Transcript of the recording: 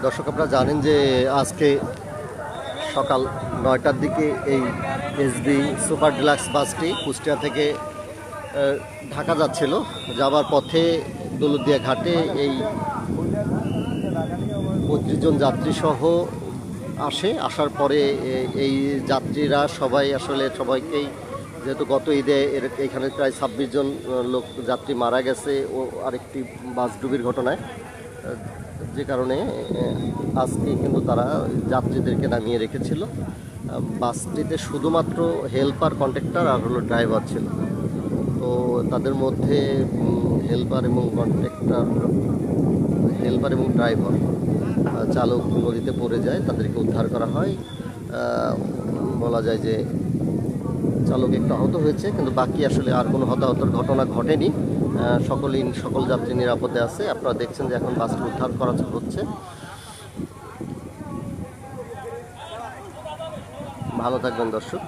দর্শক, আপনারা জানেন যে আজকে সকাল 9টার দিকে এই এসবি সুপার ডিলাক্স বাসটি কুষ্টিয়া থেকে ঢাকা যাচ্ছিল। যাবার পথে দৌলতদিয়া ঘাটে এই 35 জন যাত্রী সহ আসার পরে এই যাত্রীরা সবাই আসলে সবাইকেই, যেহেতু গত ঈদে এখানে প্রায় 26 জন লোক যাত্রী মারা গেছে ও আরেকটি বাস ডুবির ঘটনায়, যে কারণে আজকে কিন্তু তারা যাত্রীদেরকে নামিয়ে রেখেছিল। বাসটিতে শুধুমাত্র হেল্পার, কন্ডাক্টর আর হলো ড্রাইভার ছিল। তো তাদের মধ্যে হেল্পার এবং ড্রাইভার, চালক নদীতে পড়ে যায়, তাদেরকে উদ্ধার করা হয়। বলা যায় যে চালক একটু আহত হয়েছে, কিন্তু বাকি আসলে আর কোনো হতাহতের ঘটনা ঘটেনি। সকল যাত্রী নিরাপদে আছে। আপনারা দেখছেন যে এখন বাসটি উদ্ধার করা হচ্ছে। ভালো থাকবেন দর্শক।